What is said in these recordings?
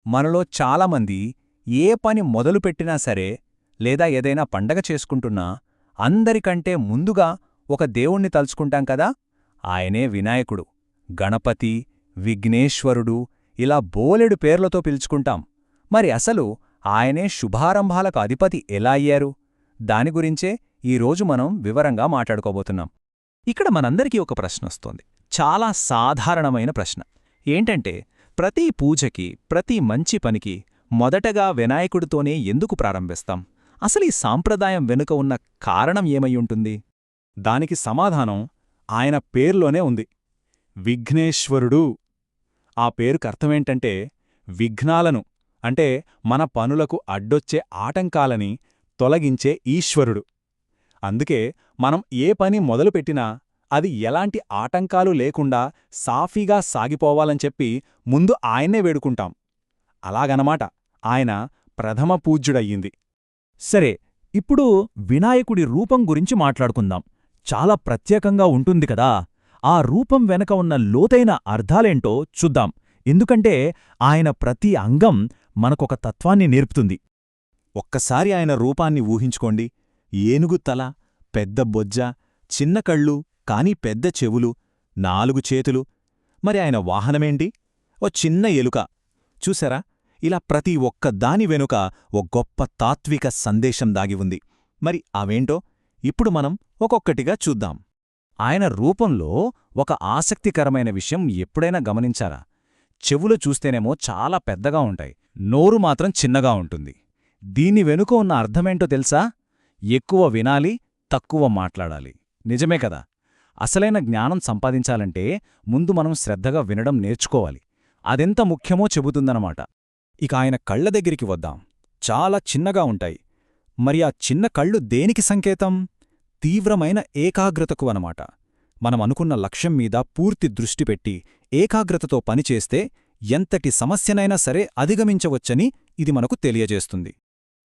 మనలో చాలామంది ఏ పని మొదలుపెట్టినా సరే లేదా ఏదైనా పండగ చేసుకుంటున్నా అందరికంటే ముందుగా ఒక దేవుణ్ణి తలుచుకుంటాం కదా. ఆయనే వినాయకుడు, గణపతి, విఘ్నేశ్వరుడు, ఇలా బోలెడు పేర్లతో పిలుచుకుంటాం. మరి అసలు ఆయనే శుభారంభాలకు అధిపతి ఎలా అయ్యారు? దాని గురించే ఈరోజు మనం వివరంగా మాట్లాడుకోబోతున్నాం. ఇక్కడ మనందరికీ ఒక ప్రశ్నొస్తోంది, చాలా సాధారణమైన ప్రశ్న. ఏంటంటే, ప్రతి పూజకి, ప్రతి మంచి పనికి మొదటగా వినాయకుడితోనే ఎందుకు ప్రారంభిస్తాం? అసలు ఈ సాంప్రదాయం వెనుక ఉన్న కారణం ఏమయ్యుంటుంది? దానికి సమాధానం ఆయన పేర్లోనే ఉంది, విఘ్నేశ్వరుడు. ఆ పేరుకర్థమేంటంటే, విఘ్నాలను అంటే మన పనులకు అడ్డొచ్చే ఆటంకాలని తొలగించే ఈశ్వరుడు. అందుకే మనం ఏ పని మొదలుపెట్టినా అది ఎలాంటి ఆటంకాలు లేకుండా సాఫీగా సాగిపోవాలని ముందు ఆయన్నే వేడుకుంటాం. అలాగనమాట ఆయన ప్రథమ పూజ్యుడయ్యింది. సరే, ఇప్పుడు వినాయకుడి రూపం గురించి మాట్లాడుకుందాం. చాలా ప్రత్యేకంగా ఉంటుంది కదా. ఆ రూపం వెనక ఉన్న లోతైన అర్థాలేంటో చూద్దాం. ఎందుకంటే ఆయన ప్రతి అంగం మనకొక తత్వాన్ని నేర్పుతుంది. ఒక్కసారి ఆయన రూపాన్ని ఊహించుకోండి. ఏనుగు తల, పెద్ద బొజ్జ, చిన్న కళ్ళు, కాని పెద్ద చెవులు, 4 చేతులు. మరి ఆయన వాహనమేంటి? ఓ చిన్న ఎలుక. చూసారా, ఇలా ప్రతి ఒక్క దాని వెనుక ఓ గొప్ప తాత్విక సందేశం దాగి ఉంది. మరి అవేంటో ఇప్పుడు మనం ఒక్కొక్కటిగా చూద్దాం. ఆయన రూపంలో ఒక ఆసక్తికరమైన విషయం ఎప్పుడైనా గమనించారా? చెవులు చూస్తేనేమో చాలా పెద్దగా ఉంటాయి, నోరు మాత్రం చిన్నగా ఉంటుంది. దీని వెనుక ఉన్న అర్థమేంటో తెలుసా? ఎక్కువ వినాలి, తక్కువ మాట్లాడాలి. నిజమే కదా. అసలైన జ్ఞానం సంపాదించాలంటే ముందు మనం శ్రద్ధగా వినడం నేర్చుకోవాలి. అదెంత ముఖ్యమో చెబుతుందన్నమాట. ఇక ఆయన కళ్ల దగ్గరికి వద్దాం. చాలా చిన్నగా ఉంటాయి. మరి ఆ చిన్న కళ్ళు దేనికి సంకేతం? తీవ్రమైన ఏకాగ్రతకు అనమాట. మనమనుకున్న లక్ష్యం మీద పూర్తి దృష్టి పెట్టి ఏకాగ్రతతో పనిచేస్తే ఎంతటి సమస్యనైనా సరే అధిగమించవచ్చని ఇది మనకు తెలియజేస్తుంది.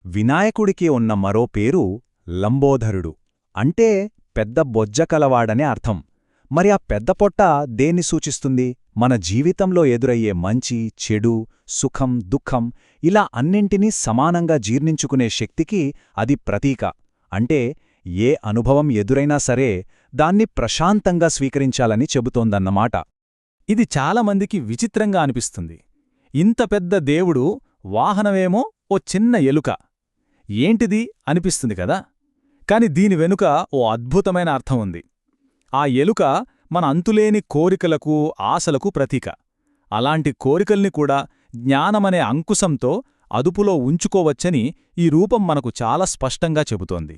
వినాయకుడికి ఉన్న మరో పేరు లంబోదరుడు, అంటే పెద్ద బొజ్జ కలవాడనే అర్థం. మరి ఆ పెద్ద పొట్ట దేన్ని సూచిస్తుంది? మన జీవితంలో ఎదురయ్యే మంచి, చెడు, సుఖం, దుఃఖం ఇలా అన్నింటినీ సమానంగా జీర్ణించుకునే శక్తికి అది ప్రతీక. అంటే ఏ అనుభవం ఎదురైనా సరే దాన్ని ప్రశాంతంగా స్వీకరించాలని చెబుతోందన్నమాట. ఇది చాలామందికి విచిత్రంగా అనిపిస్తుంది. ఇంత పెద్ద దేవుడు వాహనమేమో ఓ చిన్న ఎలుక. ఏంటిది అనిపిస్తుంది కదా. కాని దీని వెనుక ఓ అద్భుతమైన అర్థం ఉంది. ఆ ఎలుక మన అంతులేని కోరికలకు, ఆశలకు ప్రతీక. అలాంటి కోరికల్ని కూడా జ్ఞానమనే అంకుశంతో అదుపులో ఉంచుకోవచ్చని ఈ రూపం మనకు చాలా స్పష్టంగా చెబుతోంది.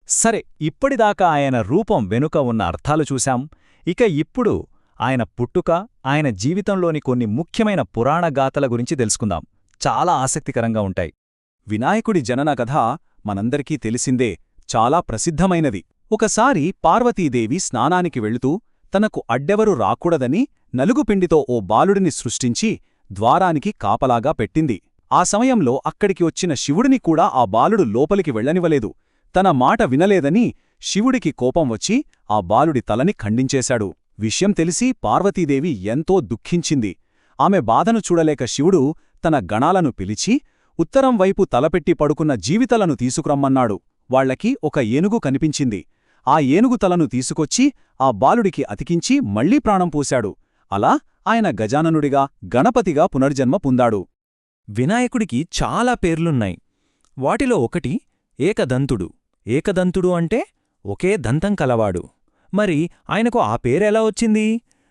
సరే, ఇప్పటిదాకా ఆయన రూపం వెనుక ఉన్న అర్థాలు చూశాం. ఇక ఇప్పుడు ఆయన పుట్టుక, ఆయన జీవితంలోని కొన్ని ముఖ్యమైన పురాణగాథల గురించి తెలుసుకుందాం. చాలా ఆసక్తికరంగా ఉంటాయి. వినాయకుడి జనన కథ మనందరికీ తెలిసిందే, చాలా ప్రసిద్ధమైనది. ఒకసారి పార్వతీదేవి స్నానానికి వెళుతూ తనకు అడ్డెవరు రాకూడదని నలుగుపిండితో ఓ బాలుడిని సృష్టించి ద్వారానికి కాపలాగా పెట్టింది. ఆ సమయంలో అక్కడికి వచ్చిన శివుడిని కూడా ఆ బాలుడు లోపలికి వెళ్లనివ్వలేదు. తన మాట వినలేదని శివుడికి కోపం వచ్చి ఆ బాలుడి తలని ఖండించేశాడు. విషయం తెలిసి పార్వతీదేవి ఎంతో దుఃఖించింది. ఆమె బాధను చూడలేక శివుడు తన గణాలను పిలిచి ఉత్తరం వైపు తలపెట్టి పడుకున్న జీవితలను తీసుకురమ్మన్నాడు. వాళ్లకి ఒక ఏనుగు కనిపించింది. ఆ ఏనుగు తలను తీసుకొచ్చి ఆ బాలుడికి అతికించి మళ్లీ ప్రాణం పోశాడు. అలా ఆయన గజాననుడిగా, గణపతిగా పునర్జన్మ పొందాడు. వినాయకుడికి చాలా పేర్లున్నాయి. వాటిలో ఒకటి ఏకదంతుడు. ఏకదంతుడు అంటే ఒకే దంతం కలవాడు. మరి ఆయనకు ఆ పేరెలా వచ్చింది?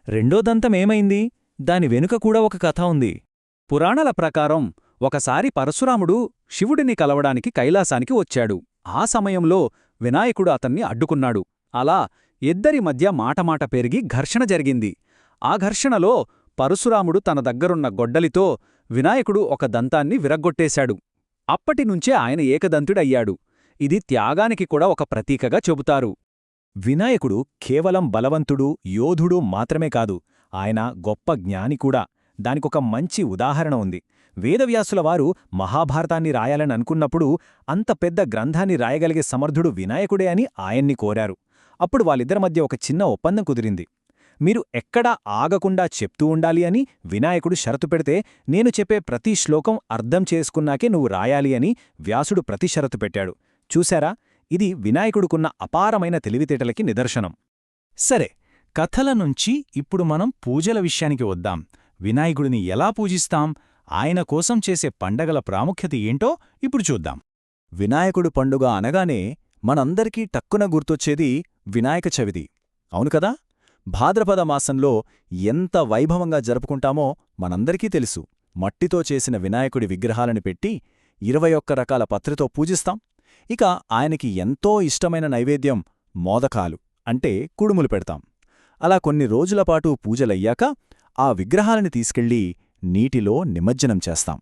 రెండో దంతం ఏమైంది? దాని వెనుక కూడా ఒక కథ ఉంది. పురాణాల ప్రకారం ఒకసారి పరశురాముడు శివుడిని కలవడానికి కైలాసానికి వచ్చాడు. ఆ సమయంలో వినాయకుడు అతన్ని అడ్డుకున్నాడు. అలా ఇద్దరి మధ్య మాటమాట పెరిగి ఘర్షణ జరిగింది. ఆ ఘర్షణలో పరశురాముడు తన దగ్గరున్న గొడ్డలితో వినాయకుడు ఒక దంతాన్ని విరగ్గొట్టేశాడు. అప్పటినుంచే ఆయన ఏకదంతుడయ్యాడు. ఇది త్యాగానికి కూడా ఒక ప్రతీకగా చెబుతారు. వినాయకుడు కేవలం బలవంతుడు, యోధుడు మాత్రమే కాదు, ఆయన గొప్ప జ్ఞాని కూడా. దానికొక మంచి ఉదాహరణ ఉంది. వేదవ్యాసుల వారు మహాభారతాన్ని రాయాలని అనుకున్నప్పుడు అంత పెద్ద గ్రంథాన్ని రాయగలిగే సమర్థుడు వినాయకుడే అని ఆయన్ని కోరారు. అప్పుడు వాళ్ళిద్దరి మధ్య ఒక చిన్న ఒప్పందం కుదిరింది. మీరు ఎక్కడా ఆగకుండా చెప్తూ ఉండాలి అని వినాయకుడు షరతు పెడితే నేను చెప్పే ప్రతి శ్లోకం అర్థం చేసుకున్నాకే నువ్వు రాయాలి అని వ్యాసుడు ప్రతి షరతు పెట్టాడు. చూశారా, ఇది వినాయకుడుకున్న అపారమైన తెలివితేటలకి నిదర్శనం. సరే, కథల నుంచి ఇప్పుడు మనం పూజల విషయానికి వద్దాం. వినాయకుడిని ఎలా పూజిస్తాం, ఆయన కోసం చేసే పండగల ప్రాముఖ్యత ఏంటో ఇప్పుడు చూద్దాం. వినాయకుడు పండుగ అనగానే మనందరికీ టక్కున గుర్తొచ్చేది వినాయక చవితి, అవును కదా? భాద్రపద మాసంలో ఎంత వైభవంగా జరుపుకుంటామో మనందరికీ తెలుసు. మట్టితో చేసిన వినాయకుడి విగ్రహాలను పెట్టి 21 రకాల పత్రితో పూజిస్తాం. ఇక ఆయనకి ఎంతో ఇష్టమైన నైవేద్యం మోదకాలు అంటే కుడుములు పెడతాం. అలా కొన్ని రోజులపాటు పూజలయ్యాక ఆ విగ్రహాలని తీసుకెళ్లి నీటిలో నిమజ్జనం చేస్తాం.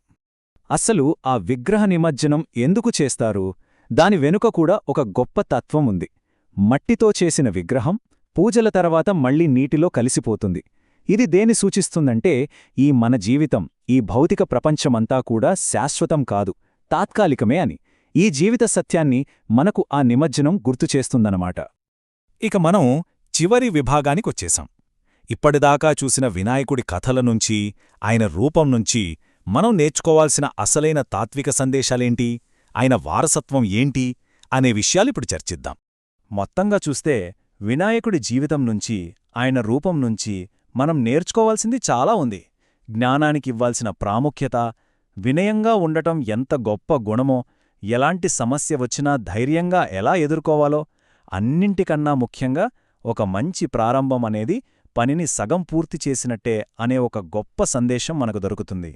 అస్సలు ఆ విగ్రహ నిమజ్జనం ఎందుకు చేస్తారు? దాని వెనుక కూడా ఒక గొప్ప తత్వం ఉంది. మట్టితో చేసిన విగ్రహం పూజల తర్వాత మళ్లీ నీటిలో కలిసిపోతుంది. ఇది దేని సూచిస్తుందంటే, ఈ మన జీవితం, ఈ భౌతిక ప్రపంచమంతా కూడా శాశ్వతం కాదు, తాత్కాలికమే అని. ఈ జీవిత సత్యాన్ని మనకు ఆ నిమజ్జనం గుర్తుచేస్తుందన్నమాట. ఇక మనం చివరి విభాగానికొచ్చేశాం. ఇప్పటిదాకా చూసిన వినాయకుడి కథల నుంచి, ఆయన రూపం నుంచి మనం నేర్చుకోవాల్సిన అసలైన తాత్విక సందేశాలేంటి, ఆయన వారసత్వం ఏంటి అనే విషయాలిప్పుడు చర్చిద్దాం. మొత్తంగా చూస్తే వినాయకుడి జీవితం నుంచి, ఆయన రూపం నుంచి మనం నేర్చుకోవాల్సింది చాలా ఉంది. జ్ఞానానికివ్వాల్సిన ప్రాముఖ్యత, వినయంగా ఉండటం ఎంత గొప్ప గుణమో, ఎలాంటి సమస్య వచ్చినా ధైర్యంగా ఎలా ఎదుర్కోవాలో, అన్నింటికన్నా ముఖ్యంగా ఒక మంచి ప్రారంభం అనేది పనిని సగం పూర్తి చేసినట్టే అనే ఒక గొప్ప సందేశం మనకు దొరుకుతుంది.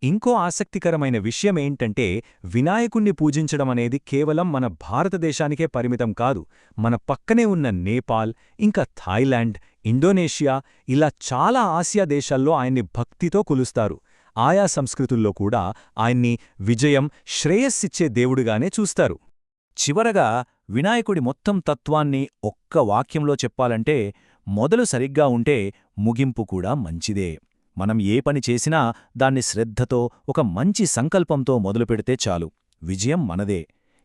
ఇంకో ఆసక్తికరమైన విషయమేంటంటే, వినాయకుణ్ణి పూజించడమనేది కేవలం మన భారతదేశానికే పరిమితం కాదు. మన పక్కనే ఉన్న నేపాల్, ఇంకా థాయిలాండ్, ఇండోనేషియా ఇలా చాలా ఆసియా దేశాల్లో ఆయన్ని భక్తితో కొలుస్తారు. ఆయా సంస్కృతుల్లో కూడా ఆయన్ని విజయం, శ్రేయస్సిచ్చే దేవుడుగానే చూస్తారు. చివరగా వినాయకుడి మొత్తం తత్వాన్ని ఒక్క వాక్యంలో చెప్పాలంటే, మొదలు సరిగ్గా ఉంటే ముగింపు కూడా మంచిదే. మనం ఏ పని చేసినా దాన్ని శ్రద్ధతో, ఒక మంచి సంకల్పంతో మొదలుపెడితే చాలు, విజయం మనదే.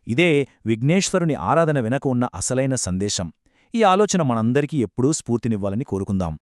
ఇదే విఘ్నేశ్వరుని ఆరాధన వెనక ఉన్న అసలైన సందేశం. ఈ ఆలోచన మనందరికీ ఎప్పుడూ స్ఫూర్తినివ్వాలని కోరుకుందాం.